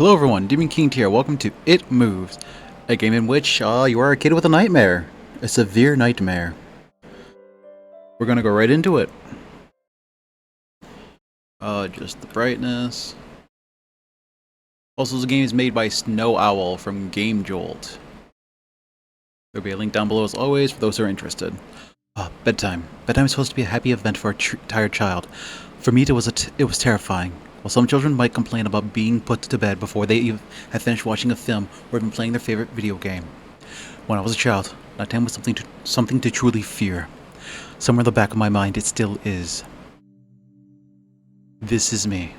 Hello everyone, Demon King here. Welcome to It Moves, a game in which you are a kid with a nightmare. A severe nightmare. We're gonna go right into it. Just the brightness. Also, the game is made by Snow Owl from Game Jolt. There'll be a link down below as always for those who are interested. Bedtime. Bedtime is supposed to be a happy event for a tired child. For me, it was terrifying. While some children might complain about being put to bed before they even have finished watching a film or even playing their favorite video game. When I was a child, nighttime was something to truly fear. Somewhere in the back of my mind, it still is. This is me.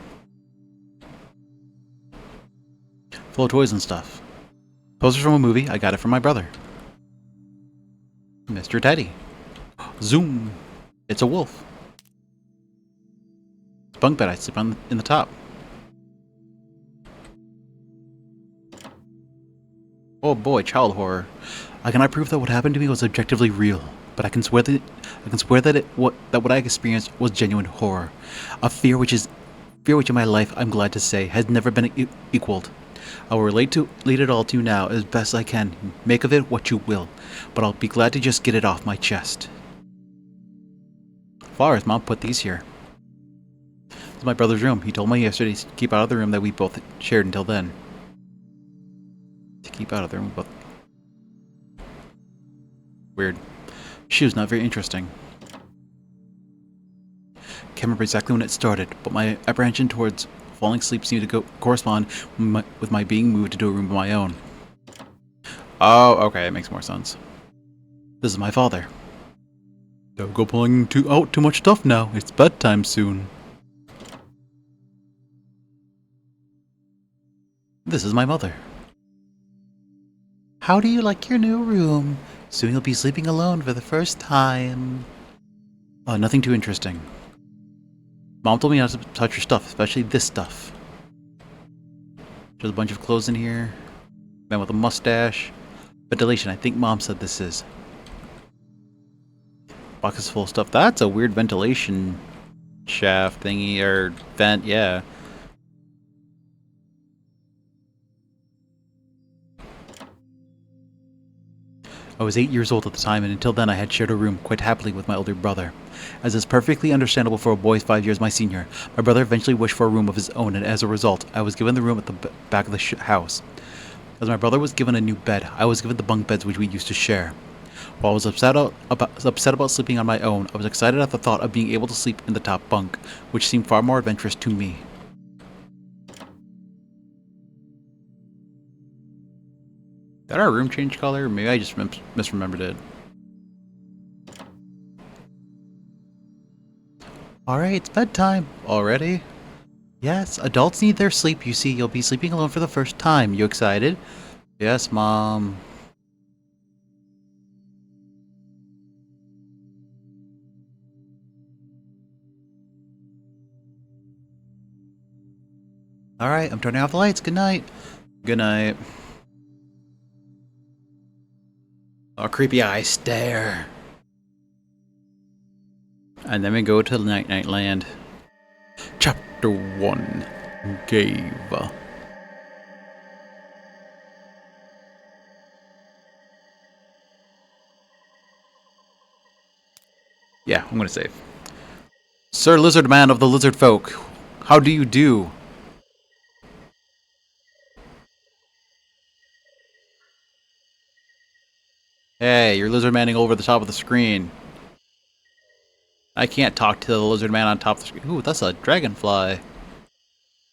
Full of toys and stuff. Posters from a movie, I got it from my brother. Mr. Teddy. Zoom! It's a wolf. Bunk bed, I sleep in the top. Oh boy, child horror. I cannot prove that what happened to me was objectively real, but I can swear that what I experienced was genuine horror, a fear which in my life, I'm glad to say, has never been equaled. I will relate it all to you now as best I can. Make of it what you will, but I'll be glad to just get it off my chest. Flowers, Mom put these here. This is my brother's room. He told me yesterday to keep out of the room that we both shared until then. To keep out of the room, but weird. She was not very interesting. Can't remember exactly when it started, but my apprehension towards falling asleep seemed to correspond with my being moved into a room of my own. Oh, okay, it makes more sense. This is my father. Don't go pulling out too much stuff now. It's bedtime soon. This is my mother. How do you like your new room? Soon you'll be sleeping alone for the first time. Nothing too interesting. Mom told me not to touch your stuff, especially this stuff. There's a bunch of clothes in here. Man with a mustache. Ventilation, I think Mom said this is. Box is full of stuff. That's a weird ventilation shaft thingy, or vent, yeah. I was 8 years old at the time, and until then I had shared a room quite happily with my older brother. As is perfectly understandable for a boy 5 years my senior, my brother eventually wished for a room of his own, and as a result, I was given the room at the back of the house. As my brother was given a new bed, I was given the bunk beds which we used to share. While I was upset about sleeping on my own, I was excited at the thought of being able to sleep in the top bunk, which seemed far more adventurous to me. Did our room change color? Maybe I just misremembered it. Alright, it's bedtime. Already? Yes, adults need their sleep. You see, you'll be sleeping alone for the first time. You excited? Yes, Mom. Alright, I'm turning off the lights. Good night. Good night. Oh, creepy eye stare. And then we go to Night Night Land. Chapter 1. Cave. Yeah, I'm gonna save. Sir Lizard Man of the Lizard Folk, how do you do? Hey, you're lizard manning over the top of the screen. I can't talk to the lizard man on top of the screen. Ooh, that's a dragonfly.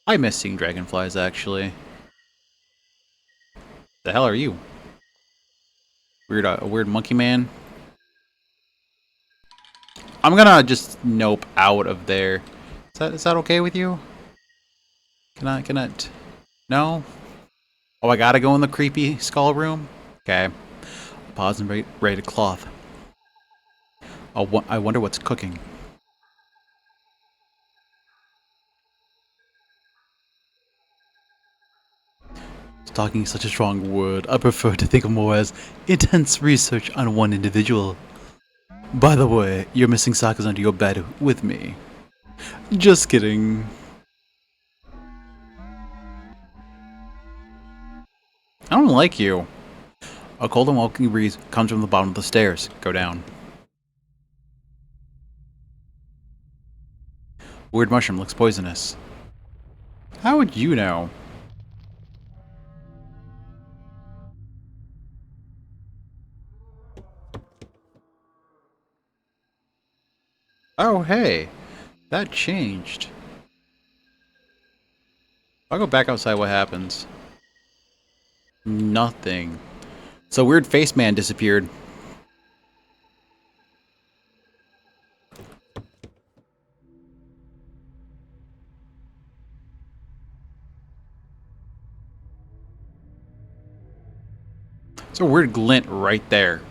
I miss seeing dragonflies, actually. The hell are you? A weird monkey man? I'm gonna just nope out of there. Is that okay with you? Can I, no? Oh, I gotta go in the creepy skull room? Okay. Pause and raid a cloth. I wonder what's cooking. Stalking is such a strong word. I prefer to think of more as intense research on one individual. By the way, you're missing socks under your bed with me. Just kidding. I don't like you. A cold and welcoming breeze comes from the bottom of the stairs. Go down. Weird mushroom looks poisonous. How would you know? Oh, hey. That changed. I'll go back outside, what happens? Nothing. So weird face man disappeared. It's a weird glint right there.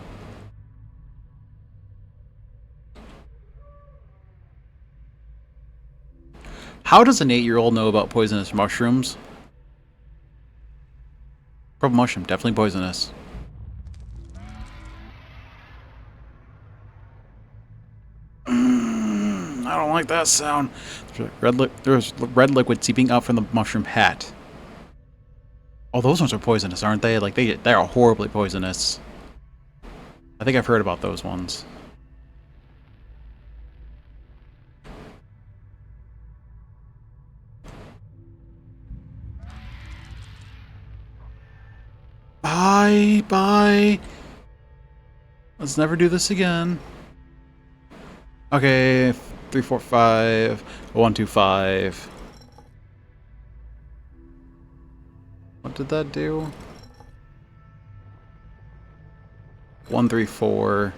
How does an 8-year-old know about poisonous mushrooms? Purple mushroom, definitely poisonous. I don't like that sound. There's red liquid seeping out from the mushroom hat. Oh, those ones are poisonous, aren't they? Like, they are horribly poisonous. I think I've heard about those ones. Bye, bye. Let's never do this again. Okay, 3, 4, 5, 1, 2, 5. What did that do? 1, 3, 4.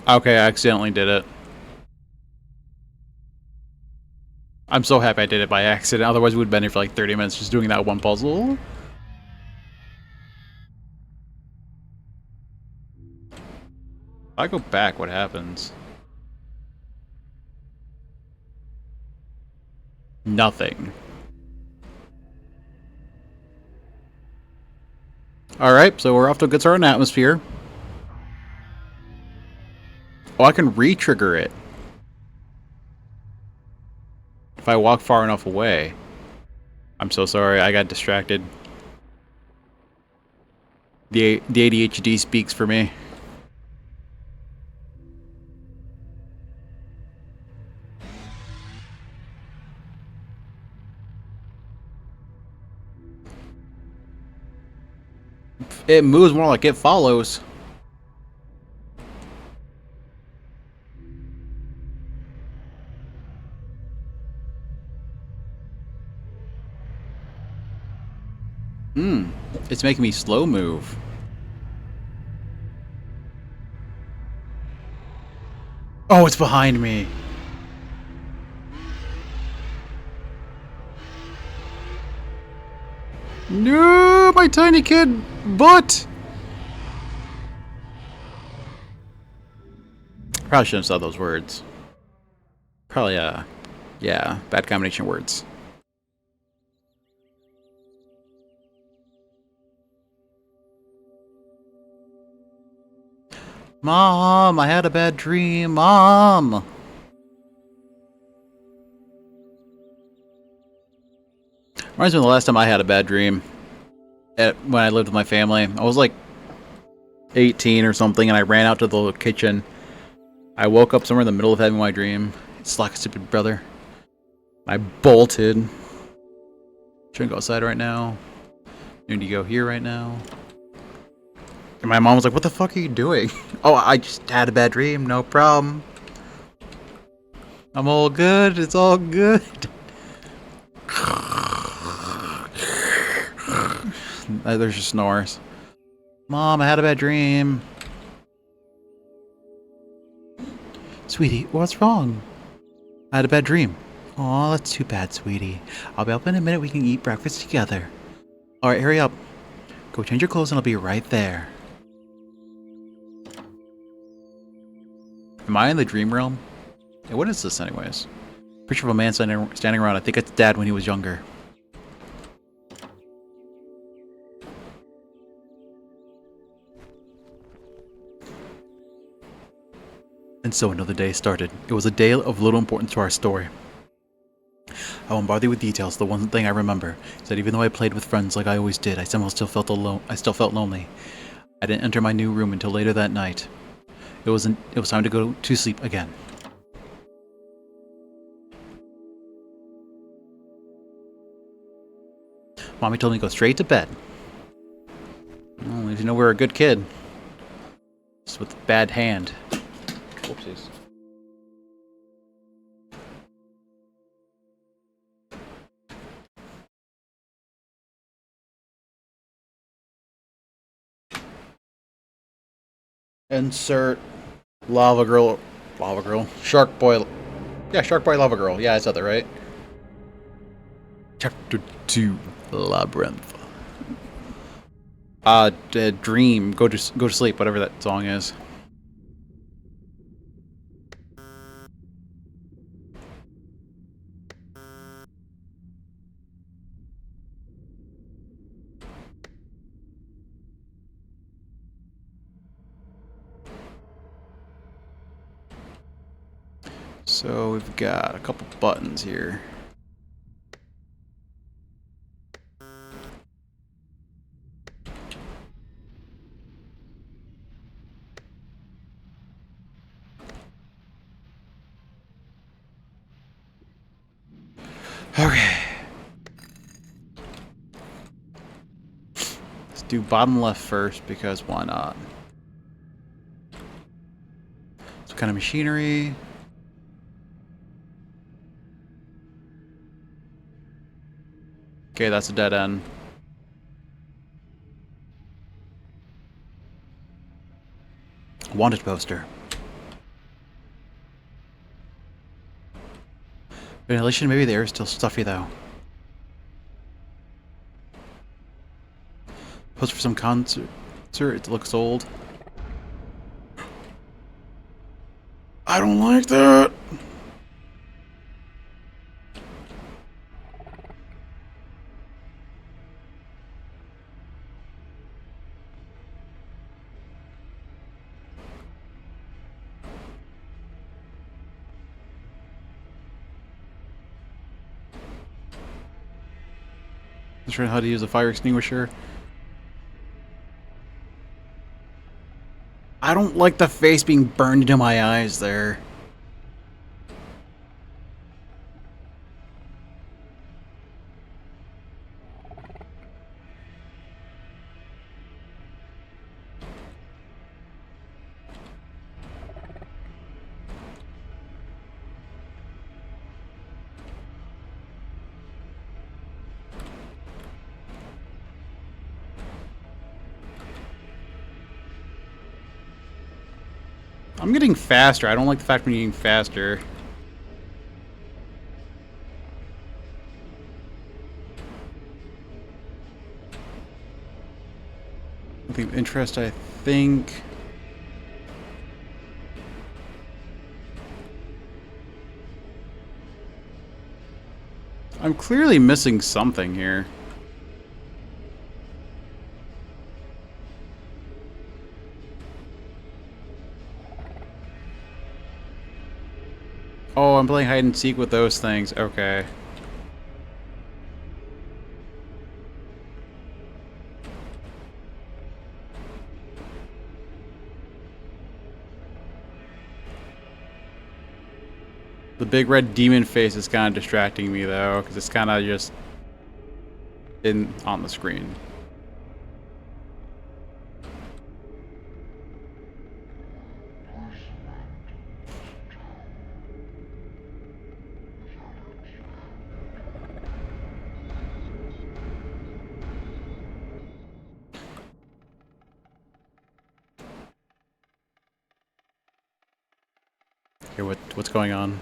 Okay, I accidentally did it. I'm so happy I did it by accident. Otherwise, we would have been here for like 30 minutes just doing that one puzzle. If I go back, what happens? Nothing. Alright, so we're off to a good start in atmosphere. Oh, I can re-trigger it. If I walk far enough away. I'm so sorry, I got distracted. The ADHD speaks for me. It moves more like it follows. It's making me slow move. Oh, it's behind me. No, my tiny kid butt. Probably shouldn't have said those words. Probably, yeah, bad combination of words. Mom, I had a bad dream. Mom. Reminds me of the last time I had a bad dream. When I lived with my family. I was like 18 or something, and I ran out to the kitchen. I woke up somewhere in the middle of having my dream. It's like a stupid brother. I bolted. Shouldn't go outside right now. Need to go here right now. And my mom was like, "What the fuck are you doing?" Oh, I just had a bad dream. No problem. I'm all good. It's all good. There's just snores. Mom, I had a bad dream. Sweetie, what's wrong? I had a bad dream. Aw, that's too bad, sweetie. I'll be up in a minute. We can eat breakfast together. Alright, hurry up. Go change your clothes and I'll be right there. Am I in the dream realm? Hey, what is this anyways? Picture of a man standing around. I think it's Dad when he was younger. And so another day started. It was a day of little importance to our story. I won't bother you with details. The one thing I remember is that even though I played with friends like I always did, I somehow still felt alone. I still felt lonely. I didn't enter my new room until later that night. It was time to go to sleep again. Mommy told me to go straight to bed. Well, if you know we're a good kid. Just with a bad hand. Whoopsies. Insert Lava Girl, Shark Boy. Yeah, Shark Boy, Lava Girl. Yeah, I said that right. Chapter 2, Labyrinth. Dream. Go to sleep. Whatever that song is. So we've got a couple buttons here. Okay. Let's do bottom left first because why not? What kind of machinery? Okay, that's a dead end. Wanted poster. Ventilation, maybe the air is still stuffy though. Post for some concert. It looks old. I don't like that. Not sure how to use a fire extinguisher. I don't like the face being burned into my eyes there. I'm getting faster. I don't like the fact I'm getting faster. Nothing of interest, I think. I'm clearly missing something here. Oh, I'm playing hide and seek with those things. Okay. The big red demon face is kind of distracting me though, because it's kind of just on the screen. Okay, what's going on?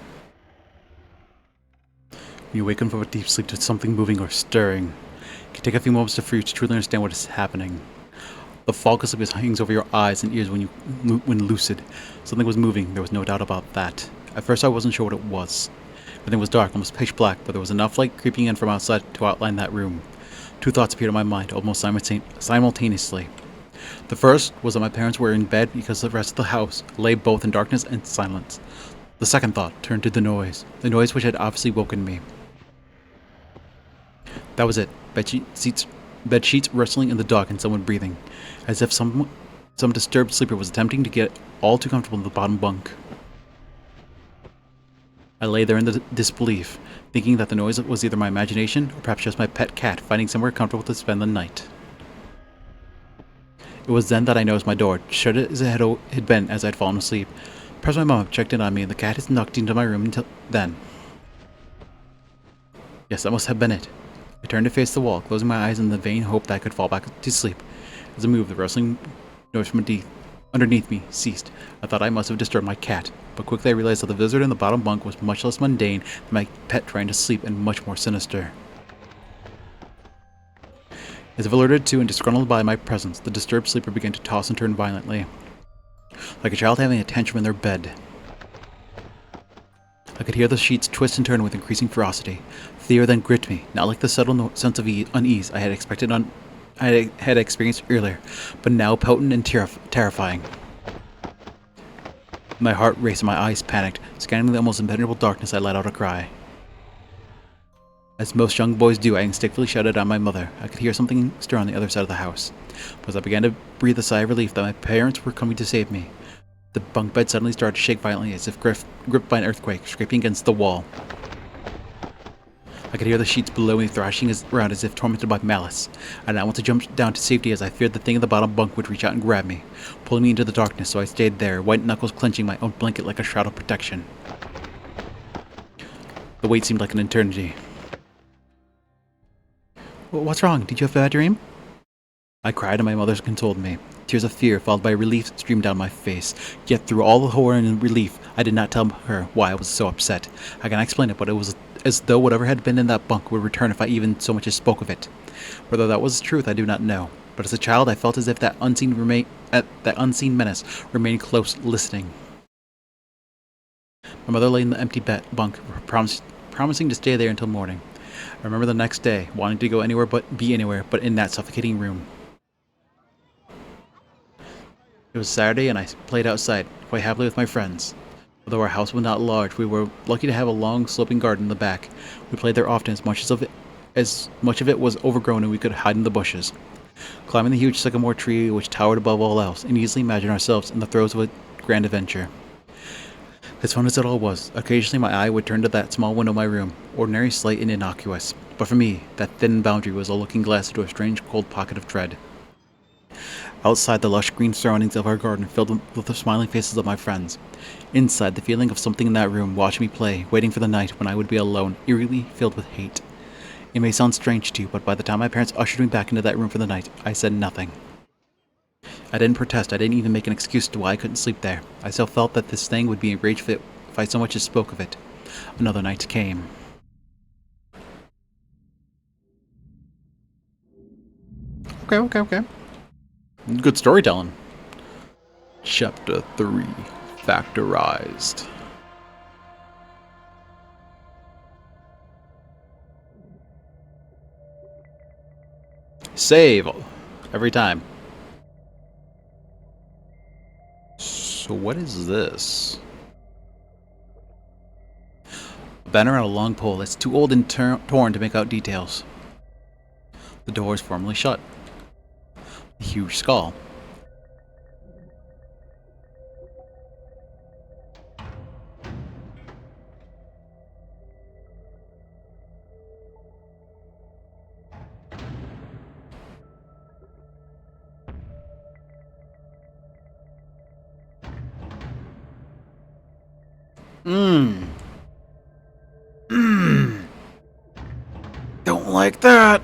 When you awaken from a deep sleep to something moving or stirring, it can take a few moments for you to truly understand what is happening. The fog of sleep hangs over your eyes and ears when lucid. Something was moving, there was no doubt about that. At first I wasn't sure what it was. Everything was dark, almost pitch black, but there was enough light creeping in from outside to outline that room. Two thoughts appeared in my mind, almost simultaneously. The first was that my parents were in bed because the rest of the house lay both in darkness and silence. The second thought turned to the noise which had obviously woken me. That was it. Bed sheets rustling in the dark and someone breathing, as if some disturbed sleeper was attempting to get all too comfortable in the bottom bunk. I lay there in disbelief, thinking that the noise was either my imagination or perhaps just my pet cat finding somewhere comfortable to spend the night. It was then that I noticed my door, shut as it had been as I had fallen asleep. Perhaps my mom checked in on me and the cat had snuck into my room until then. Yes, that must have been it. I turned to face the wall, closing my eyes in the vain hope that I could fall back to sleep. As I moved, the rustling noise from underneath me ceased. I thought I must have disturbed my cat, but quickly I realized that the visitor in the bottom bunk was much less mundane than my pet trying to sleep and much more sinister. As if alerted to and disgruntled by my presence, the disturbed sleeper began to toss and turn violently, like a child having a tantrum in their bed. I could hear the sheets twist and turn with increasing ferocity. Fear then gripped me, not like the subtle sense of unease I had experienced earlier, but now potent and terrifying. My heart raced and my eyes panicked. Scanning the almost impenetrable darkness, I let out a cry. As most young boys do, I instinctively shouted at my mother. I could hear something stir on the other side of the house. But as I began to breathe a sigh of relief that my parents were coming to save me, the bunk bed suddenly started to shake violently as if gripped by an earthquake, scraping against the wall. I could hear the sheets below me thrashing around as if tormented by malice. I did not want to jump down to safety as I feared the thing in the bottom bunk would reach out and grab me, pulling me into the darkness, so I stayed there, white knuckles clenching my own blanket like a shroud of protection. The wait seemed like an eternity. What's wrong? Did you have a bad dream? I cried and my mother consoled me. Tears of fear followed by relief streamed down my face. Yet through all the horror and relief, I did not tell her why I was so upset. I cannot explain it, but it was as though whatever had been in that bunk would return if I even so much as spoke of it. Whether that was the truth, I do not know. But as a child, I felt as if that unseen menace remained close, listening. My mother lay in the empty bunk, promising to stay there until morning. I remember the next day, wanting to go anywhere but in that suffocating room. It was Saturday and I played outside, quite happily with my friends. Although our house was not large, we were lucky to have a long sloping garden in the back. We played there often as much of it was overgrown and we could hide in the bushes. Climbing the huge sycamore tree which towered above all else, and easily imagine ourselves in the throes of a grand adventure. As fun as it all was, occasionally my eye would turn to that small window of my room, ordinary, slight, and innocuous. But for me, that thin boundary was a looking glass into a strange cold pocket of dread. Outside, the lush green surroundings of our garden filled with the smiling faces of my friends. Inside, the feeling of something in that room watching me play, waiting for the night when I would be alone, eerily filled with hate. It may sound strange to you, but by the time my parents ushered me back into that room for the night, I said nothing. I didn't protest. I didn't even make an excuse to why I couldn't sleep there. I still felt that this thing would be enraged if I so much as spoke of it. Another night came. Okay. Good storytelling. Chapter 3. Factorized. Save every time. So what is this? A banner on a long pole. It's too old and torn to make out details. The door is formally shut. A huge skull. Don't like that.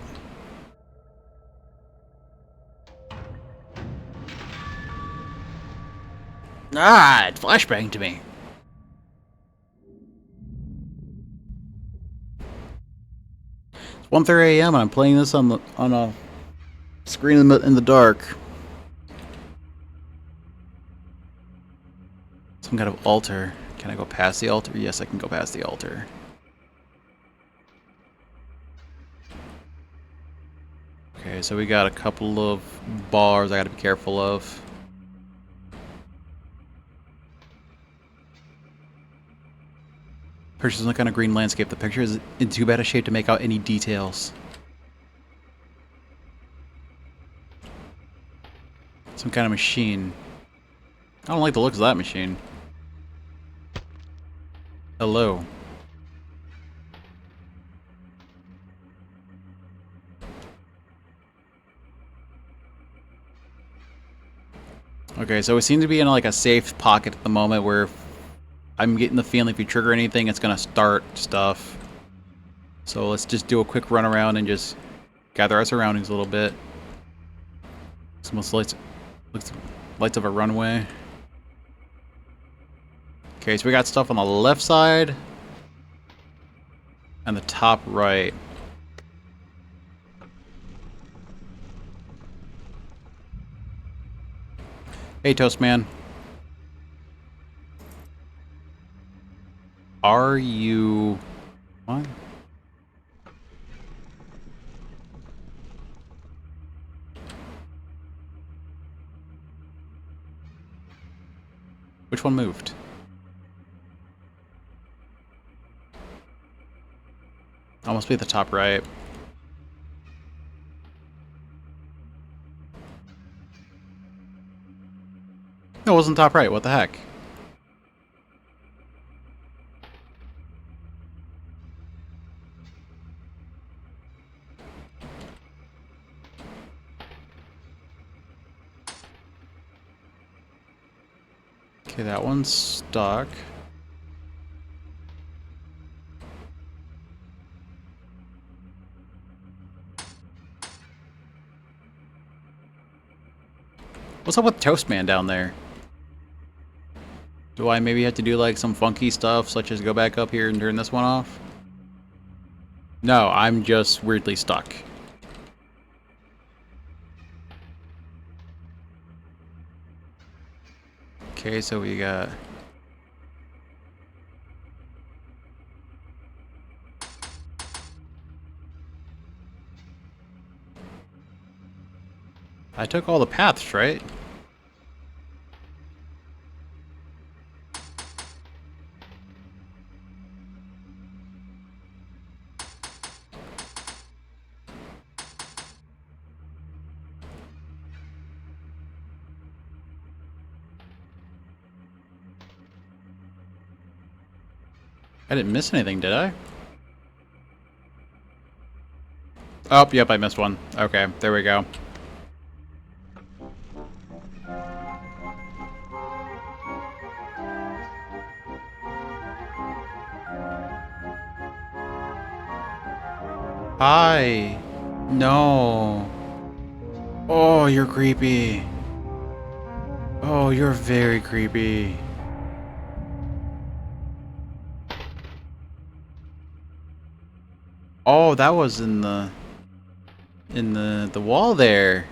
It's flashbang to me. It's 1:30 a.m. and I'm playing this on a screen in the dark. Some kind of altar. Can I go past the altar? Yes, I can go past the altar. Okay, so we got a couple of bars I gotta be careful of. Pictures some kind of green landscape. The picture is in too bad a shape to make out any details. Some kind of machine. I don't like the looks of that machine. Hello. Okay, so we seem to be in like a safe pocket at the moment where I'm getting the feeling if you trigger anything, it's gonna start stuff. So let's just do a quick run around and just gather our surroundings a little bit. Some lights of a runway. Okay, so we got stuff on the left side and the top right. Hey, Toastman. Are you... What? Which one moved? That must be the top right. No, it wasn't top right. What the heck? Okay, that one's stuck. What's up with Toastman down there? Do I maybe have to do like some funky stuff, such as go back up here and turn this one off? No, I'm just weirdly stuck. Okay, so we got... I took all the paths, right? I didn't miss anything, did I? Oh, yep, I missed one. Okay, there we go. Hi. No. Oh, you're creepy. Oh, you're very creepy. Oh, that was in the wall there.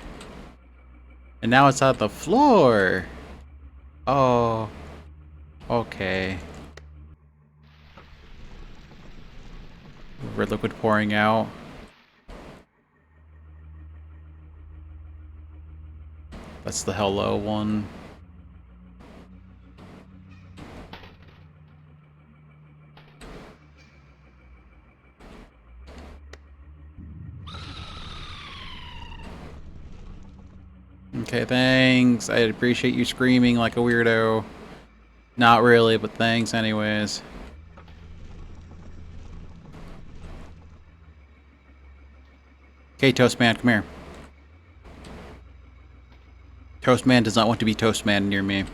And now it's at the floor. Oh. Okay. Red liquid pouring out. That's the hello one. Okay, thanks. I appreciate you screaming like a weirdo. Not really, but thanks anyways. Okay, Toastman, come here. Toastman does not want to be Toastman near me.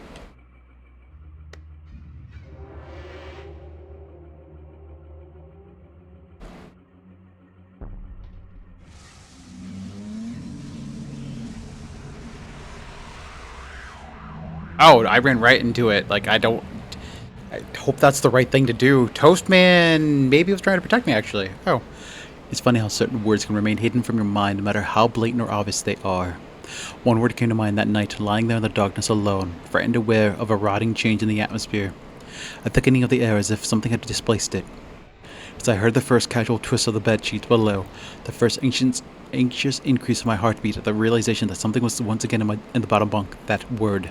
Oh, I ran right into it. Like, I hope that's the right thing to do. Toastman maybe was trying to protect me, actually. Oh. It's funny how certain words can remain hidden from your mind no matter how blatant or obvious they are. One word came to mind that night, lying there in the darkness alone, frightened, aware of a rotting change in the atmosphere. A thickening of the air as if something had displaced it. As I heard the first casual twist of the bed sheets below, the first anxious increase of my heartbeat at the realization that something was once again in the bottom bunk. That word.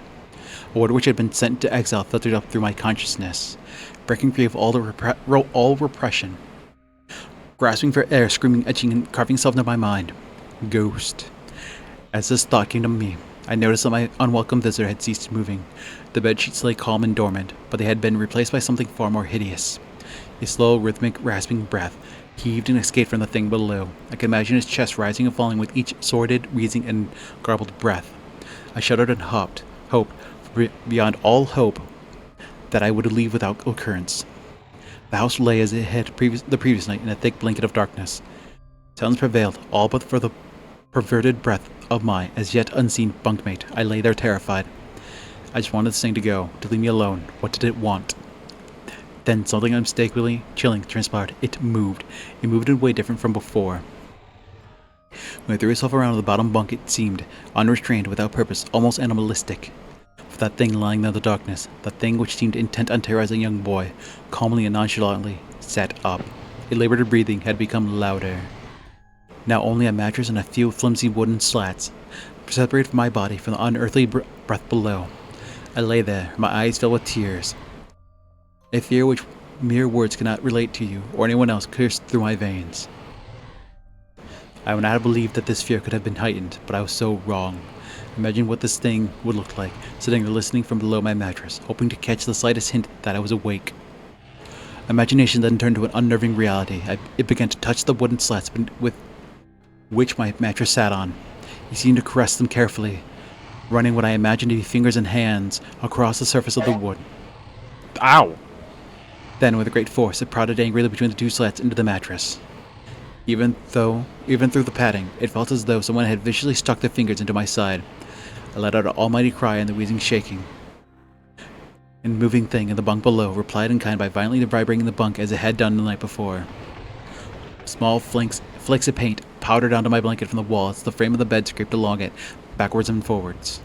A word which had been sent to exile filtered up through my consciousness, breaking free of all repression. Grasping for air, screaming, etching, and carving itself into my mind. Ghost. As this thought came to me, I noticed that my unwelcome visitor had ceased moving. The bedsheets lay calm and dormant, but they had been replaced by something far more hideous. A slow, rhythmic, rasping breath heaved and escaped from the thing below. I could imagine his chest rising and falling with each sordid, wheezing, and garbled breath. I shuddered and hoped, beyond all hope, that I would leave without occurrence. The house lay as it had the previous night in a thick blanket of darkness. Silence prevailed, all but for the perverted breath of my, as yet unseen, bunkmate. I lay there terrified. I just wanted this thing to go, to leave me alone. What did it want? Then something unmistakably chilling transpired. It moved. It moved in a way different from before. When it threw itself around the bottom bunk, it seemed, unrestrained, without purpose, almost animalistic. For that thing lying there in the darkness, that thing which seemed intent on terrorizing a young boy, calmly and nonchalantly, sat up. Its labored breathing had become louder. Now only a mattress and a few flimsy wooden slats separated my body from the unearthly breath below. I lay there, my eyes filled with tears. A fear which mere words cannot relate to you or anyone else coursed through my veins. I would not have believed that this fear could have been heightened, but I was so wrong. Imagine what this thing would look like, sitting there listening from below my mattress, hoping to catch the slightest hint that I was awake. Imagination then turned to an unnerving reality. It began to touch the wooden slats with which my mattress sat on. He seemed to caress them carefully, running what I imagined to be fingers and hands across the surface of the wood. Ow! Then, with a great force, it prodded angrily between the two slats into the mattress. Even through the padding, it felt as though someone had viciously stuck their fingers into my side. I let out an almighty cry, and the wheezing shaking and moving thing in the bunk below replied in kind by violently vibrating the bunk as it had done the night before. Small flakes of paint powdered onto my blanket from the wall as the frame of the bed scraped along it, backwards and forwards.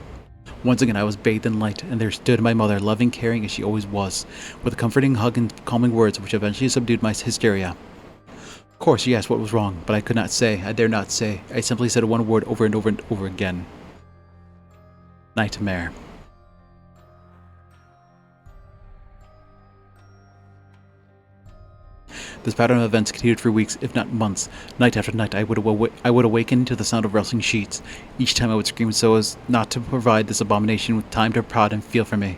Once again I was bathed in light, and there stood my mother, loving, caring as she always was, with a comforting hug and calming words which eventually subdued my hysteria. Of course she asked what was wrong, but I could not say, I dare not say. I simply said one word over and over and over again. Nightmare. This pattern of events continued for weeks, if not months. Night after night, I would awaken to the sound of rustling sheets. Each time I would scream so as not to provide this abomination with time to prod and feel for me.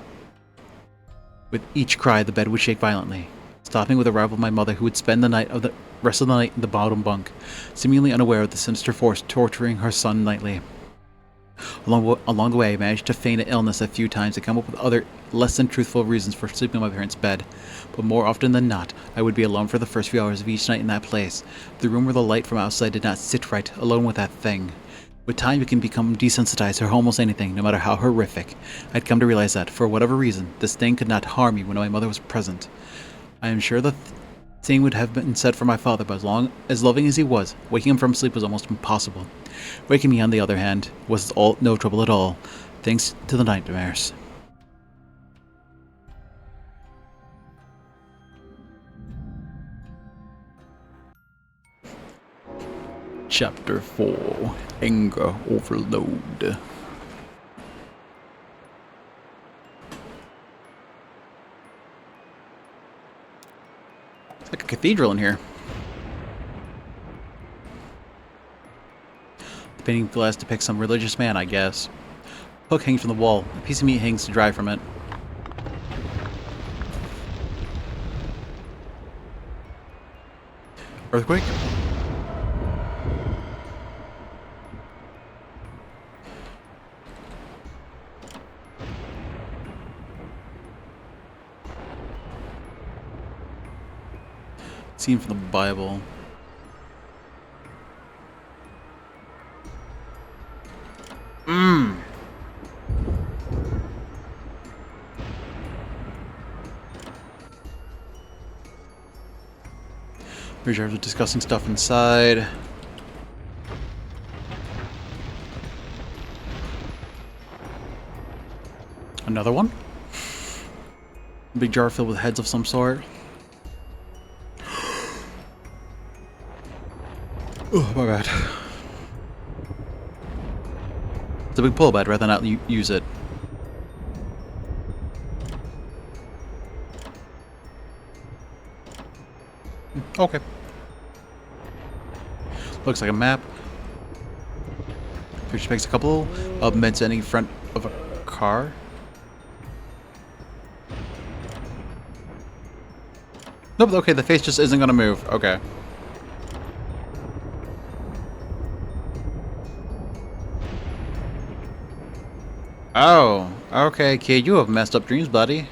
With each cry, the bed would shake violently, stopping with the arrival of my mother, who would spend the rest of the night in the bottom bunk, seemingly unaware of the sinister force torturing her son nightly. Along the way, I managed to feign an illness a few times and come up with other, less than truthful reasons for sleeping in my parents' bed. But more often than not, I would be alone for the first few hours of each night in that place. The room where the light from outside did not sit right, alone with that thing. With time, you can become desensitized to almost anything, no matter how horrific. I'd come to realize that, for whatever reason, this thing could not harm me when my mother was present. I am sure the same would have been said for my father, but as loving as he was, waking him from sleep was almost impossible. Waking me, on the other hand, was no trouble at all, thanks to the nightmares. Chapter 4: Anger Overload. It's like a cathedral in here. The painting glass depicts some religious man, I guess. Hook hangs from the wall. A piece of meat hangs to dry from it. Earthquake? Scene from the Bible. Reserves with disgusting stuff inside. Another one? A big jar filled with heads of some sort. Oh, my bad. It's a big pull, but I'd rather not use it. Okay. Looks like a map. Picture makes a couple of men standing in front of a car. Nope, okay, the face just isn't gonna move. Okay. Oh, okay, kid, you have messed up dreams, buddy.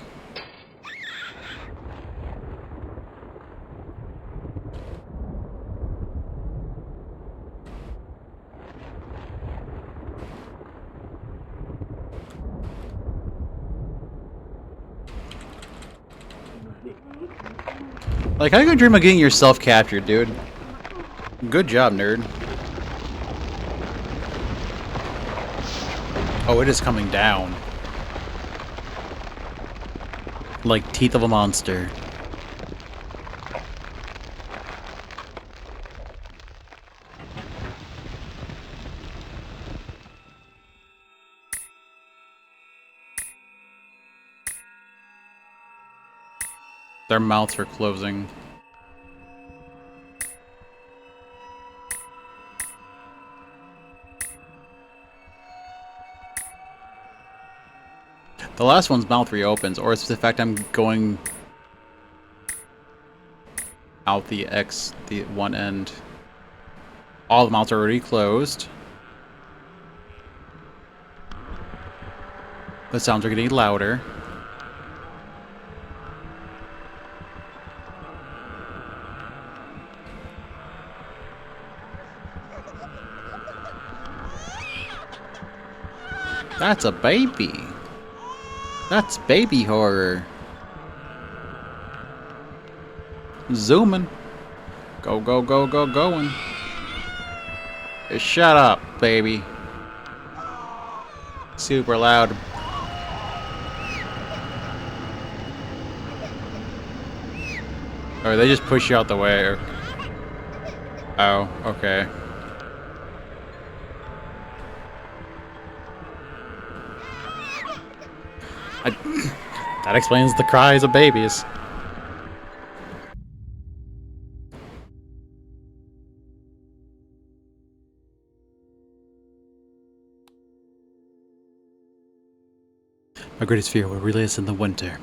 Like, how you gonna dream of getting yourself captured, dude? Good job, nerd. Oh, it is coming down. Like teeth of a monster. Their mouths are closing. The last one's mouth reopens, or it's the fact I'm going out the one end. All the mouths are already closed. The sounds are getting louder. That's a baby. That's baby horror. Zooming. Go, go, go, go, going. Shut up, baby. Super loud. Or they just push you out the way. Oh, okay. That explains the cries of babies. My greatest fear will relay us in the winter.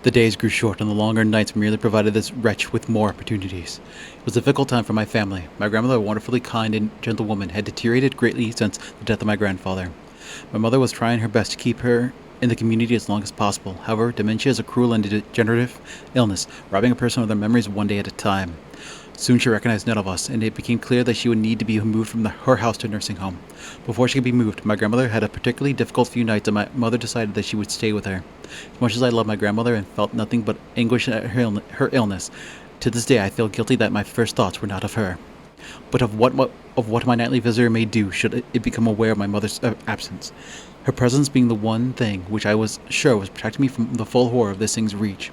The days grew short, and the longer nights merely provided this wretch with more opportunities. It was a difficult time for my family. My grandmother, a wonderfully kind and gentle woman, had deteriorated greatly since the death of my grandfather. My mother was trying her best to keep her in the community as long as possible. However, dementia is a cruel and degenerative illness, robbing a person of their memories one day at a time. Soon she recognized none of us, and it became clear that she would need to be moved from her house to a nursing home. Before she could be moved, my grandmother had a particularly difficult few nights, and my mother decided that she would stay with her. As much as I loved my grandmother and felt nothing but anguish at her illness, to this day I feel guilty that my first thoughts were not of her, but of what my nightly visitor may do should it become aware of my mother's absence. Her presence being the one thing which I was sure was protecting me from the full horror of this thing's reach.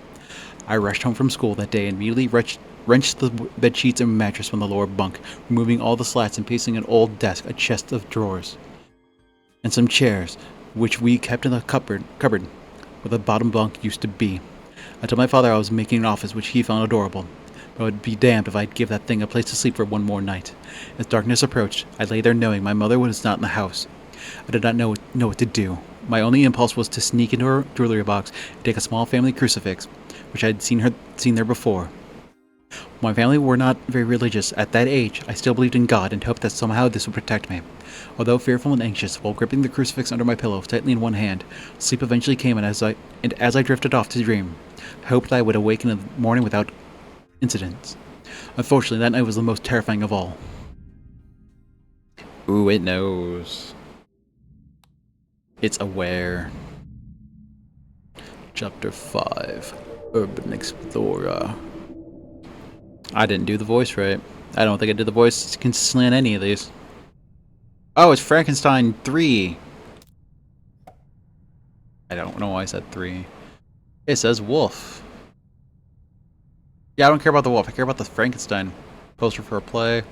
I rushed home from school that day and immediately wrenched the bed sheets and mattress from the lower bunk, removing all the slats and placing an old desk, a chest of drawers, and some chairs, which we kept in the cupboard where the bottom bunk used to be. I told my father I was making an office, which he found adorable, but I would be damned if I'd give that thing a place to sleep for one more night. As darkness approached, I lay there knowing my mother was not in the house. I did not know what to do. My only impulse was to sneak into her jewelry box and take a small family crucifix, which I had seen there before. My family were not very religious. At that age, I still believed in God and hoped that somehow this would protect me. Although fearful and anxious, while gripping the crucifix under my pillow tightly in one hand, sleep eventually came, and as I drifted off to dream, I hoped that I would awaken in the morning without incidents. Unfortunately, that night was the most terrifying of all. Ooh, it knows. It's aware. Chapter 5. Urban Explorer. I didn't do the voice right. I don't think I did the voice consistently in any of these. Oh, it's Frankenstein 3. I don't know why I said 3. It says wolf. Yeah, I don't care about the wolf. I care about the Frankenstein. Poster for a play.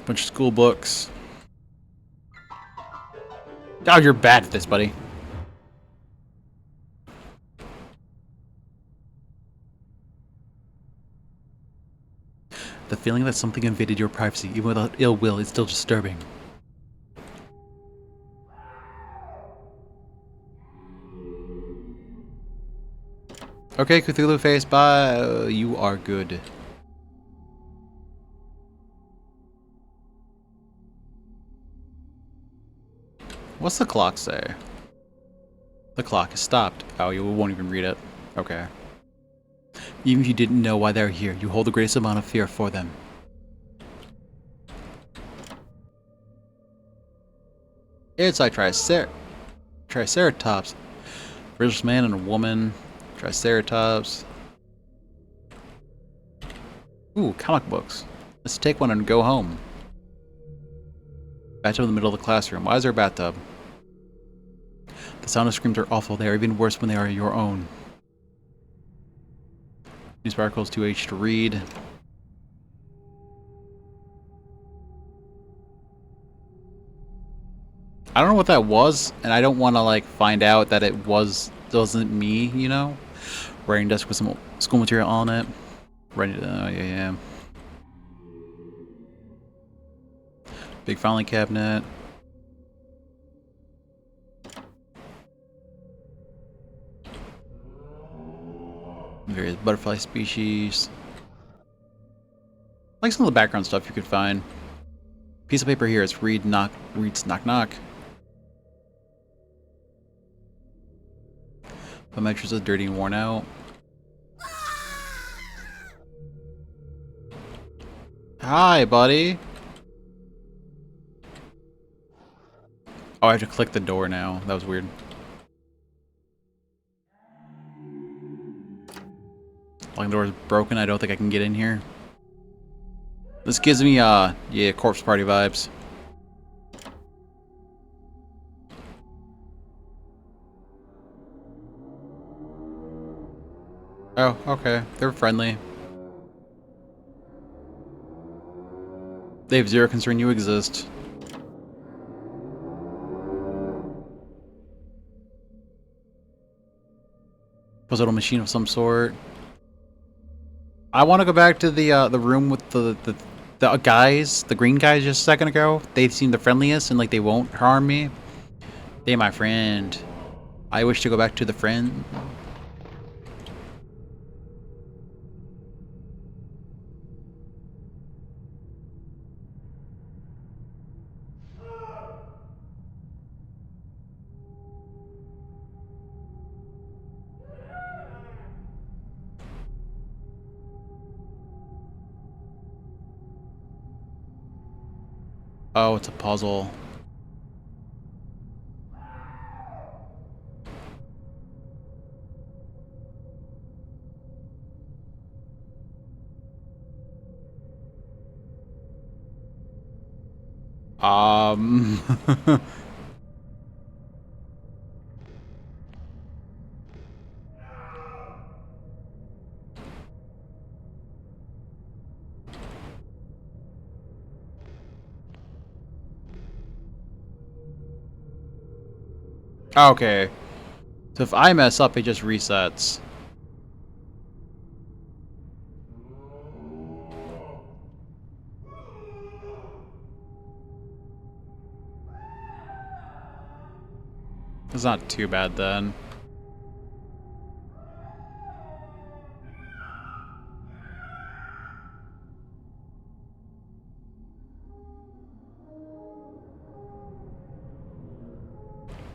Bunch of school books. Oh, you're bad at this, buddy. The feeling that something invaded your privacy, even without ill will, is still disturbing. Okay, Cthulhu face, bye. You are good. What's the clock say? The clock has stopped. Oh, you won't even read it. Okay. Even if you didn't know why they're here, you hold the greatest amount of fear for them. It's like Triceratops. British man and a woman. Triceratops. Ooh, comic books. Let's take one and go home. Bathtub in the middle of the classroom. Why is there a bathtub? The sound of screams are awful. They are even worse when they are your own. News articles 2H to read. I don't know what that was, and I don't want to like find out that it wasn't me, you know? Writing desk with some school material on it. Ready to, oh yeah. Big filing cabinet. Various butterfly species. Like some of the background stuff you could find. Piece of paper here. It's reads knock knock. The mattress is dirty and worn out. Hi, buddy. Oh, I have to click the door now. That was weird. Locking door is broken. I don't think I can get in here. This gives me, yeah, corpse party vibes. Oh, okay. They're friendly. They have zero concern you exist. Puzzle machine of some sort. I want to go back to the room with the guys, the green guys just a second ago. They seem the friendliest and like they won't harm me. They my friend. I wish to go back to the friend. Oh, it's a puzzle. Okay. So if I mess up, it just resets. It's not too bad then.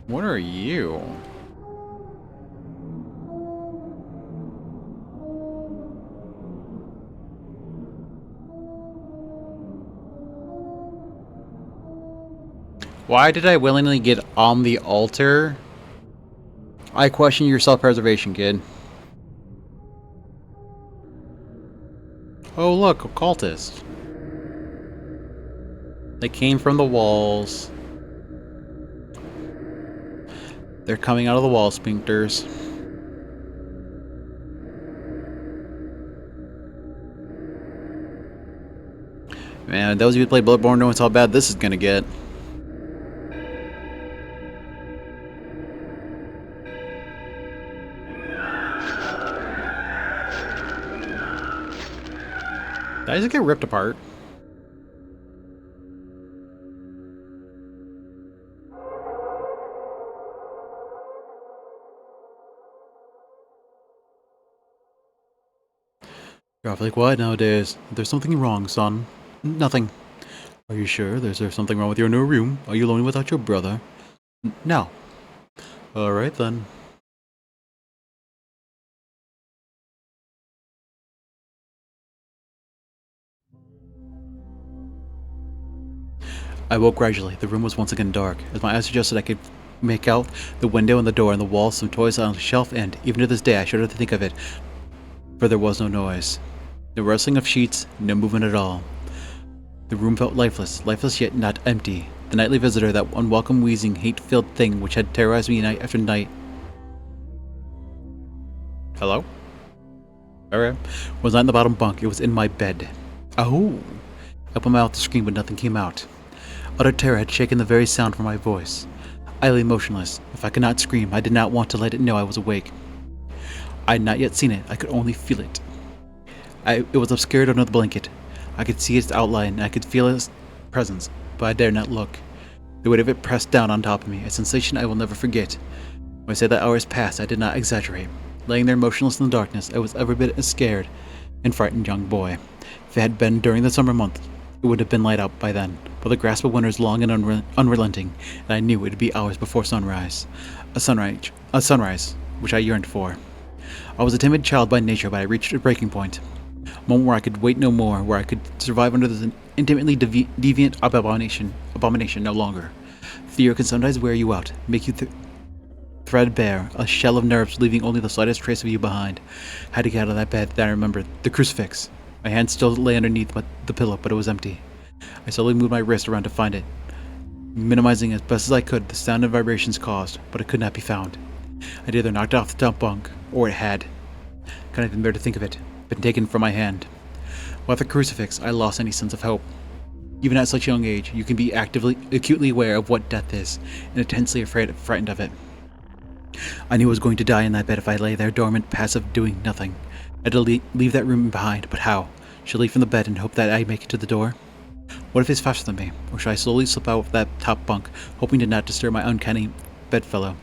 What are you? Why did I willingly get on the altar? I question your self-preservation, kid. Oh look, occultist. They came from the walls. They're coming out of the wall, sphincters. Man, those of you who played Bloodborne know how bad this is gonna get. Did I just get ripped apart? You're awfully quiet nowadays. There's something wrong, son. Nothing. Are you sure? Is there something wrong with your new room? Are you lonely without your brother? No. Alright then. I woke gradually. The room was once again dark. As my eyes suggested, I could make out the window and the door and the wall, some toys on a shelf, and even to this day I shudder to think of it, for there was no noise. No rustling of sheets, no movement at all. The room felt lifeless, lifeless yet not empty. The nightly visitor, that unwelcome, wheezing, hate-filled thing which had terrorized me night after night. Hello? Alright. Was not in the bottom bunk, it was in my bed. Oh! I opened my mouth to scream, but nothing came out. Utter terror had shaken the very sound from my voice. I lay motionless. If I could not scream, I did not want to let it know I was awake. I had not yet seen it, I could only feel it. It was obscured under the blanket. I could see its outline, and I could feel its presence, but I dared not look. The weight of it pressed down on top of me, a sensation I will never forget. When I say that hours passed, I did not exaggerate. Laying there motionless in the darkness, I was every bit as scared and frightened young boy. If it had been during the summer month, it would have been light out by then, but the grasp of winter is long and unrelenting, and I knew it would be hours before sunrise. A sunrise, which I yearned for. I was a timid child by nature, but I reached a breaking point. A moment where I could wait no more, where I could survive under this intimately deviant abomination no longer. Fear can sometimes wear you out, make you threadbare, a shell of nerves leaving only the slightest trace of you behind. I had to get out of that bed, then I remembered the crucifix. My hand still lay underneath the pillow, but it was empty. I slowly moved my wrist around to find it, minimizing as best as I could the sound and vibrations caused, but it could not be found. I'd either knocked off the top bunk, or it had. I couldn't even bear to think of it. Been taken from my hand. Without the crucifix, I lost any sense of hope. Even at such a young age, you can be acutely aware of what death is, and intensely frightened of it. I knew I was going to die in that bed if I lay there dormant, passive, doing nothing. I had to leave that room behind, but how? Should I leave from the bed and hope that I make it to the door? What if it's faster than me? Or should I slowly slip out of that top bunk, hoping to not disturb my uncanny bedfellow?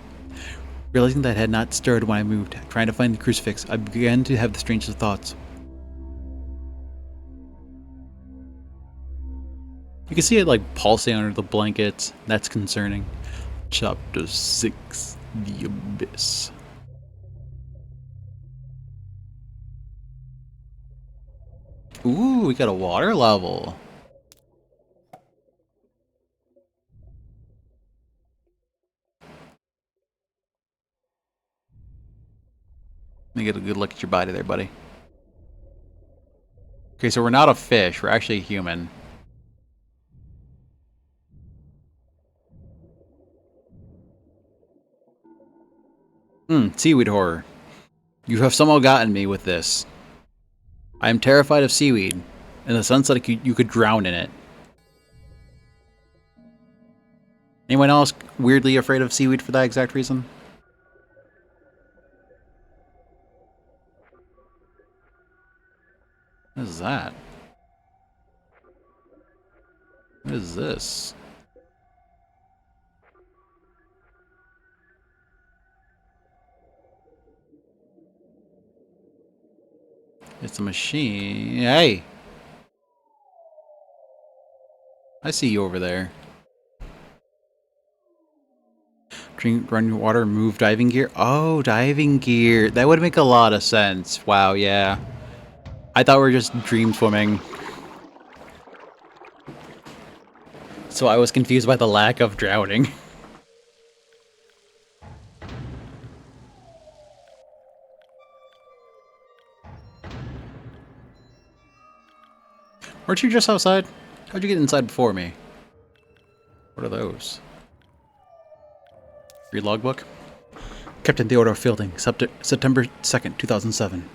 Realizing that I had not stirred when I moved, trying to find the crucifix, I began to have the strangest thoughts. You can see it like pulsing under the blankets. That's concerning. Chapter 6, The Abyss. Ooh, we got a water level. Let me get a good look at your body there, buddy. Okay, so we're not a fish. We're actually a human. Seaweed horror. You have somehow gotten me with this. I am terrified of seaweed, in the sense that you could drown in it. Anyone else weirdly afraid of seaweed for that exact reason? What is that? What is this? It's a machine. Hey! I see you over there. Drink, run water, move diving gear. Oh, diving gear. That would make a lot of sense. Wow, yeah. I thought we were just dream swimming. So I was confused by the lack of drowning. Weren't you just outside? How'd you get inside before me? What are those? Free logbook? Captain Theodore Fielding, September 2nd, 2007.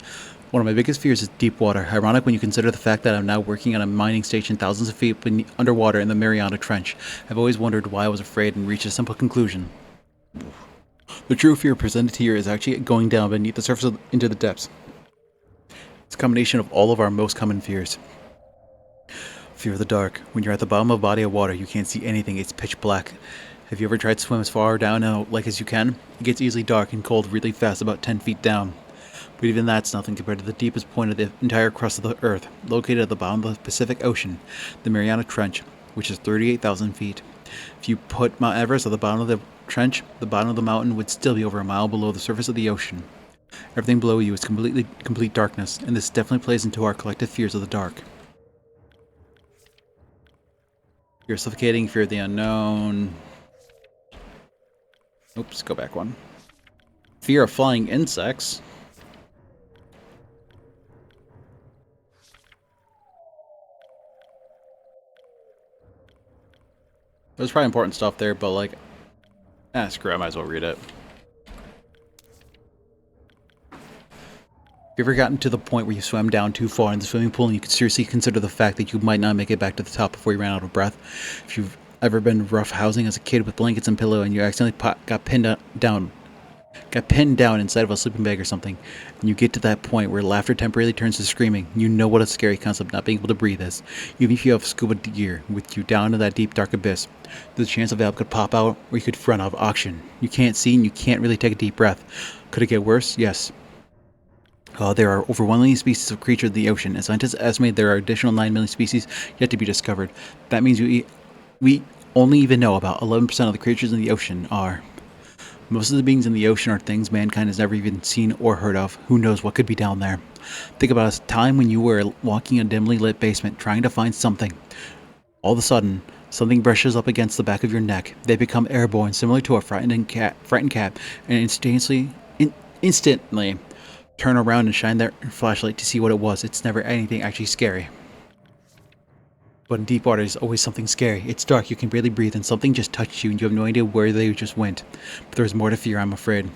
One of my biggest fears is deep water. Ironic when you consider the fact that I'm now working on a mining station thousands of feet underwater in the Mariana Trench. I've always wondered why I was afraid and reached a simple conclusion. The true fear presented here is actually going down beneath the surface into the depths. It's a combination of all of our most common fears. Fear of the dark. When you're at the bottom of a body of water, you can't see anything. It's pitch black. Have you ever tried to swim as far down a lake as you can? It gets easily dark and cold really fast, about 10 feet down. But even that's nothing compared to the deepest point of the entire crust of the Earth, located at the bottom of the Pacific Ocean, the Mariana Trench, which is 38,000 feet. If you put Mount Everest at the bottom of the trench, the bottom of the mountain would still be over a mile below the surface of the ocean. Everything below you is complete darkness, and this definitely plays into our collective fears of the dark. Fear of suffocating, fear of the unknown. Oops, go back one. Fear of flying insects. There's probably important stuff there, but like, screw it, I might as well read it. Have you ever gotten to the point where you swam down too far in the swimming pool and you could seriously consider the fact that you might not make it back to the top before you ran out of breath? If you've ever been rough housing as a kid with blankets and pillow and you accidentally got pinned down inside of a sleeping bag or something, and you get to that point where laughter temporarily turns to screaming, you know what a scary concept not being able to breathe is. Even if you have scuba gear with you down in that deep dark abyss, the chance a valve could pop out or you could run out of oxygen. You can't see and you can't really take a deep breath. Could it get worse? Yes. There are over 1 million species of creatures in the ocean, and scientists estimate there are additional 9 million species yet to be discovered. That means we only even know about 11% of the creatures in the ocean are. Most of the beings in the ocean are things mankind has never even seen or heard of. Who knows what could be down there? Think about a time when you were walking in a dimly lit basement trying to find something. All of a sudden, something brushes up against the back of your neck. They become airborne, similar to a frightened cat, and instantly turn around and shine their flashlight to see what it was. It's never anything actually scary. But in deep water, there's always something scary. It's dark, you can barely breathe, and something just touched you, and you have no idea where they just went. But there's more to fear, I'm afraid.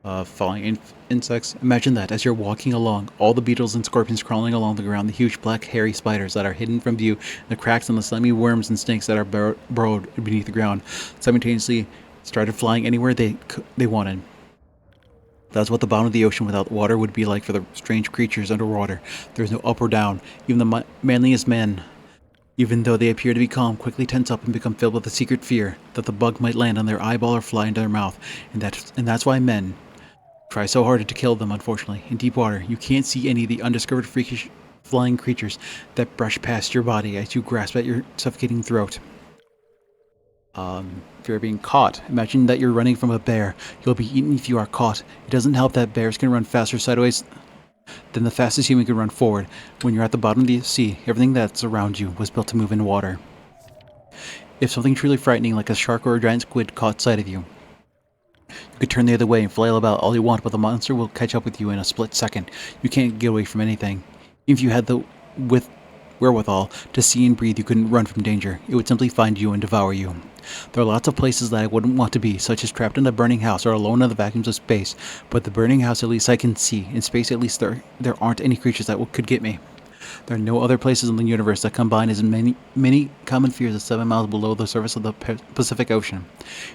Falling insects. Imagine that, as you're walking along, all the beetles and scorpions crawling along the ground, the huge black hairy spiders that are hidden from view, the cracks and the slimy worms and snakes that are burrowed beneath the ground, simultaneously started flying anywhere they wanted. That's what the bottom of the ocean without water would be like for the strange creatures underwater. There's no up or down. Even the manliest men, even though they appear to be calm, quickly tense up and become filled with a secret fear that the bug might land on their eyeball or fly into their mouth. And that's why men try so hard to kill them, unfortunately. In deep water, you can't see any of the undiscovered freakish flying creatures that brush past your body as you grasp at your suffocating throat. Fear of being caught. Imagine that you're running from a bear. You'll be eaten if you are caught. It doesn't help that bears can run faster sideways than the fastest human can run forward. When you're at the bottom of the sea, everything that's around you was built to move in water. If something truly frightening like a shark or a giant squid caught sight of you, you could turn the other way and flail about all you want, but the monster will catch up with you in a split second. You can't get away from anything. Even if you had the wherewithal to see and breathe, you couldn't run from danger. It would simply find you and devour you. There are lots of places that I wouldn't want to be, such as trapped in a burning house or alone in the vacuums of space, but the burning house at least I can see. In space at least there aren't any creatures that could get me. There are no other places in the universe that combine as many common fears as 7 miles below the surface of the Pacific Ocean.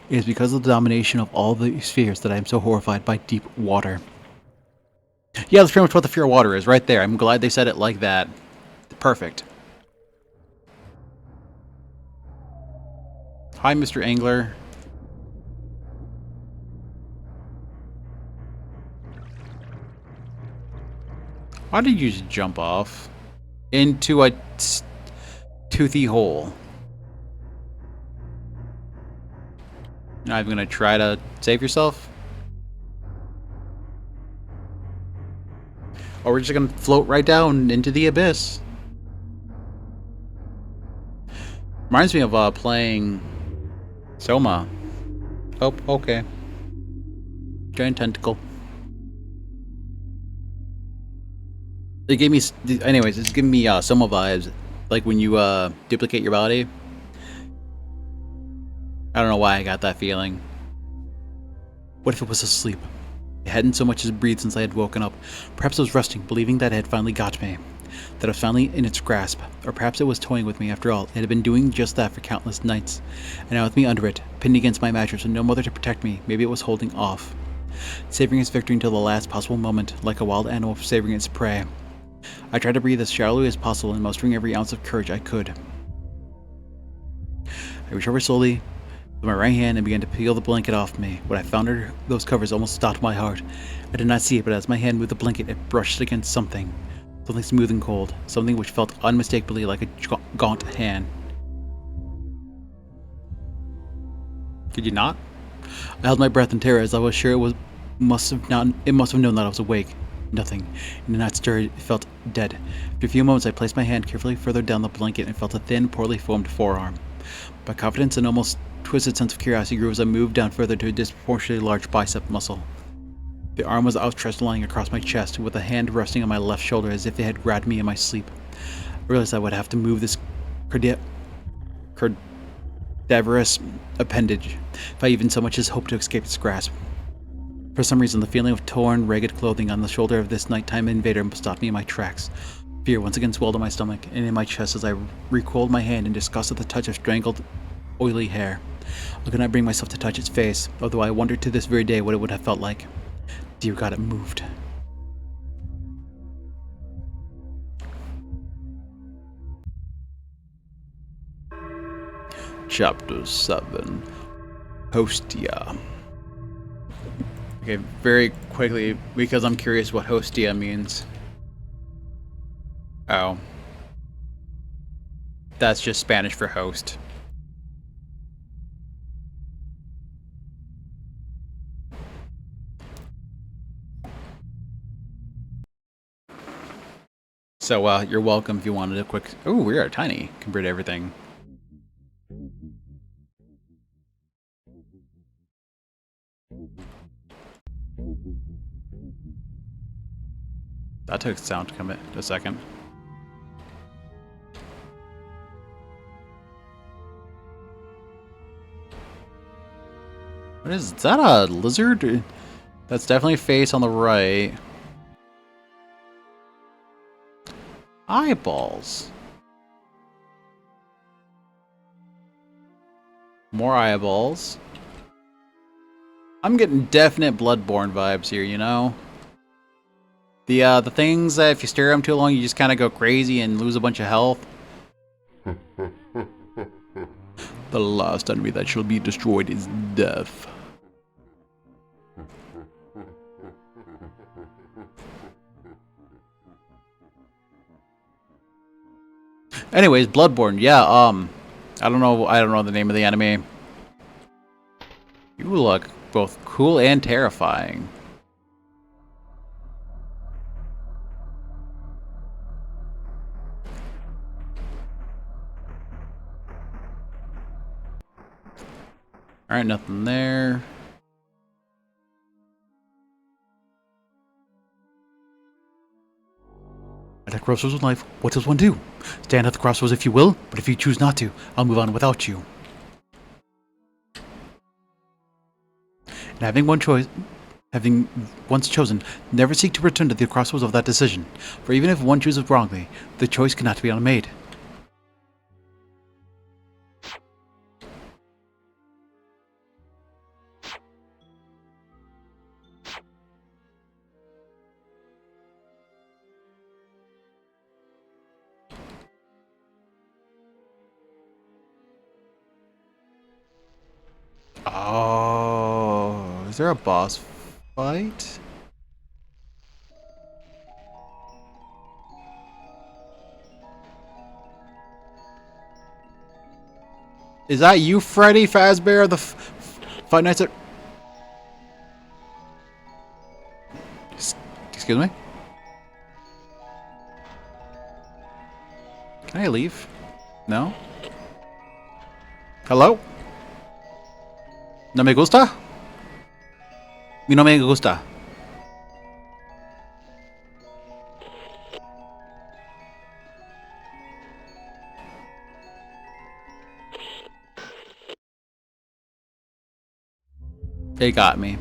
It is because of the domination of all these fears that I am so horrified by deep water. Yeah, that's pretty much what the fear of water is, right there. I'm glad they said it like that. Perfect. Hi, Mr. Angler. Why did you just jump off into a toothy hole? You're not even gonna try to save yourself? Or we're just gonna float right down into the abyss. Reminds me of playing Soma. Oh, okay. Giant tentacle. It gave me, anyways, it's giving me Soma vibes. Like when you duplicate your body. I don't know why I got that feeling. What if it was asleep? It hadn't so much as breathed since I had woken up. Perhaps it was resting, believing that it had finally got me. That I was finally in its grasp. Or perhaps it was toying with me after all. It had been doing just that for countless nights. And now with me under it, pinned against my mattress with no mother to protect me, maybe it was holding off. Savoring its victory until the last possible moment, like a wild animal savoring its prey. I tried to breathe as shallowly as possible and mustering every ounce of courage I could. I reached over slowly with my right hand and began to peel the blanket off me. When I found those covers almost stopped my heart. I did not see it, but as my hand moved the blanket, it brushed against something. Something smooth and cold. Something which felt unmistakably like a gaunt hand. Could you not? I held my breath in terror as I was sure it must have known that I was awake. Nothing. It did not stir. It felt dead. After a few moments, I placed my hand carefully further down the blanket and felt a thin, poorly formed forearm. My confidence and almost twisted sense of curiosity grew as I moved down further to a disproportionately large bicep muscle. The arm was outstretched, lying across my chest, with a hand resting on my left shoulder as if it had grabbed me in my sleep. I realized I would have to move this cadaverous appendage if I even so much as hoped to escape its grasp. For some reason, the feeling of torn, ragged clothing on the shoulder of this nighttime invader stopped me in my tracks. Fear once again swelled in my stomach and in my chest as I recoiled my hand in disgust at the touch of strangled, oily hair. I could not bring myself to touch its face, although I wondered to this very day what it would have felt like. Dear God, it moved. Chapter 7. Hostia. Okay, very quickly, because I'm curious what Hostia means. Oh. That's just Spanish for host. So, you're welcome if you wanted a quick... Oh, we are tiny compared to everything. That took sound to come in a second. What is that? A lizard? That's definitely a face on the right. Eyeballs. More eyeballs. I'm getting definite Bloodborne vibes here, you know? The things that if you stare at them too long, you just kind of go crazy and lose a bunch of health. The last enemy that shall be destroyed is death. Anyways, Bloodborne, yeah, I don't know the name of the enemy. You look both cool and terrifying. Alright, nothing there. At the crossroads of life, what does one do? Stand at the crossroads if you will, but if you choose not to, I'll move on without you. And having once chosen, never seek to return to the crossroads of that decision, for even if one chooses wrongly, the choice cannot be unmade. Oh, is there a boss fight? Is that you, Freddy Fazbear? The Five Nights at... Excuse me? Can I leave? No? Hello? No me gusta? Mi no me gusta. They got me.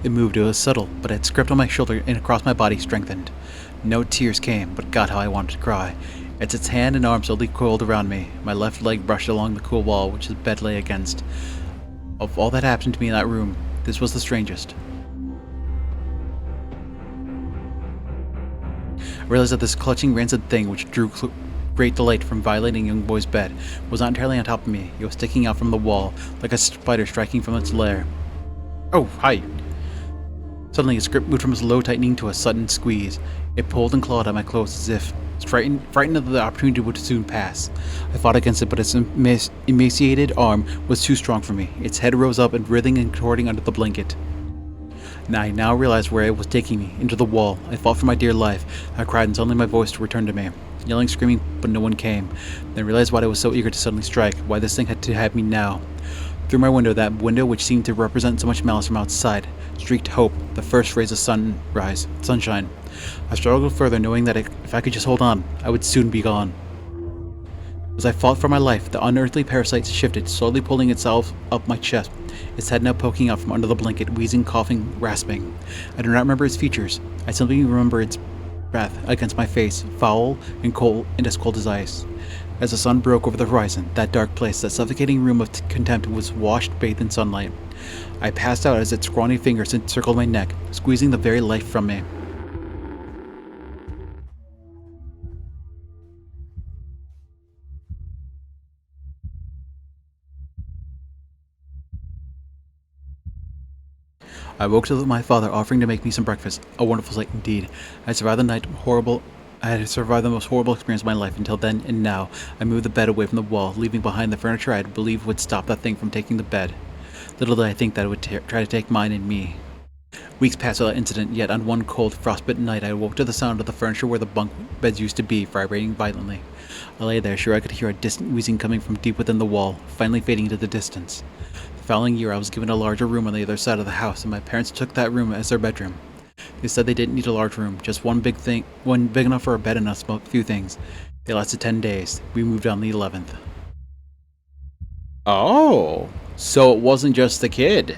It moved. It was subtle, but its grip on my shoulder and across my body strengthened. No tears came, but God, how I wanted to cry. As its hand and arm slowly coiled around me, my left leg brushed along the cool wall which the bed lay against. Of all that happened to me in that room, this was the strangest. realized that this clutching rancid thing, which drew great delight from violating a young boy's bed, was not entirely on top of me. It was sticking out from the wall, like a spider striking from its lair. Oh, hi. Suddenly, its grip moved from a slow tightening to a sudden squeeze. It pulled and clawed at my clothes as if frightened that the opportunity would soon pass. I fought against it, but its emaciated arm was too strong for me. Its head rose up and writhing and contorting under the blanket. I now realized where it was taking me, into the wall. I fought for my dear life. I cried, and suddenly my voice returned to me. Yelling, screaming, but no one came. Then I realized why I was so eager to suddenly strike, why this thing had to have me now. Through my window, that window which seemed to represent so much malice from outside, streaked hope, the first rays of sunshine. I struggled further, knowing that if I could just hold on, I would soon be gone. As I fought for my life, the unearthly parasite shifted, slowly pulling itself up my chest, its head now poking out from under the blanket, wheezing, coughing, rasping. I do not remember its features. I simply remember its breath against my face, foul and cold and as cold as ice. As the sun broke over the horizon, that dark place, that suffocating room of contempt was bathed in sunlight. I passed out as its scrawny fingers encircled my neck, squeezing the very life from me. I woke to my father offering to make me some breakfast. A wonderful sight indeed. I had survived the most horrible experience of my life until then, and now I moved the bed away from the wall, leaving behind the furniture I had believed would stop that thing from taking the bed. Little did I think that it would try to take mine and me. Weeks passed without incident, yet on one cold, frostbitten night I awoke to the sound of the furniture where the bunk beds used to be vibrating violently. I lay there, sure I could hear a distant wheezing coming from deep within the wall, finally fading into the distance. The following year I was given a larger room on the other side of the house, and my parents took that room as their bedroom. They said they didn't need a large room, just one big enough for a bed and a few things. They lasted 10 days. We moved on the 11th. Oh, so it wasn't just the kid.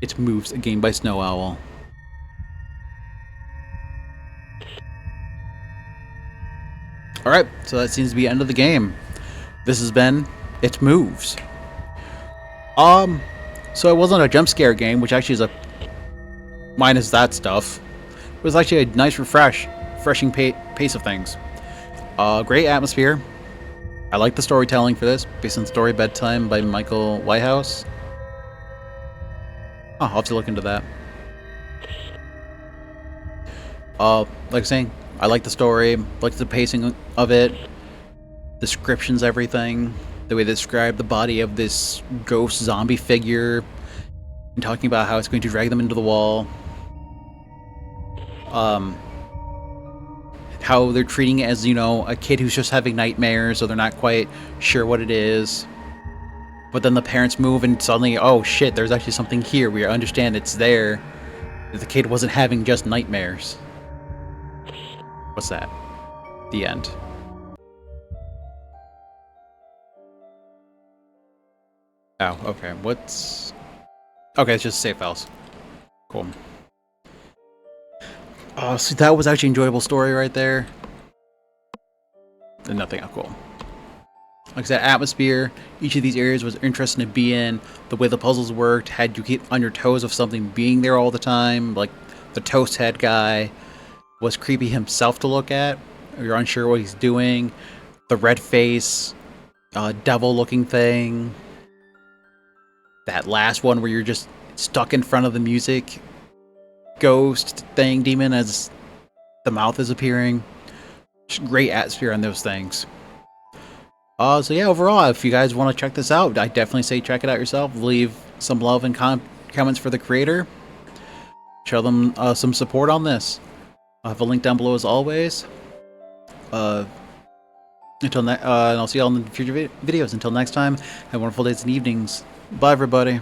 It Moves, a game by Snow Owl. Alright, so that seems to be the end of the game. This has been It Moves. So it wasn't a jump scare game, which actually is a minus that stuff. It was actually a nice refreshing pace of things. Great atmosphere. I like the storytelling for this, based on Story Bedtime by Michael Whitehouse. Oh, I'll have to look into that. Like I was saying, I like the story, like the pacing of it, descriptions, everything, the way they describe the body of this ghost zombie figure, and talking about how it's going to drag them into the wall. How they're treating it as, a kid who's just having nightmares, so they're not quite sure what it is. But then the parents move and suddenly, oh shit, there's actually something here. We understand it's there. The kid wasn't having just nightmares. What's that? The end. Oh, okay. Okay, it's just save files. Cool. Oh, see, that was actually an enjoyable story right there. And nothing. Oh, cool. Like I said, atmosphere. Each of these areas was interesting to be in. The way the puzzles worked had you keep on your toes of something being there all the time. Like the toast head guy was creepy himself to look at. You're unsure what he's doing. The red face, devil-looking thing. That last one where you're just stuck in front of the music ghost thing, demon, as the mouth is appearing. Just great atmosphere on those things. So yeah, overall, if you guys want to check this out, I definitely say check it out yourself. Leave some love and comments for the creator. Show them some support on this. I have a link down below as always. And I'll see you all in the future videos. Until next time, have wonderful days and evenings. Bye, everybody.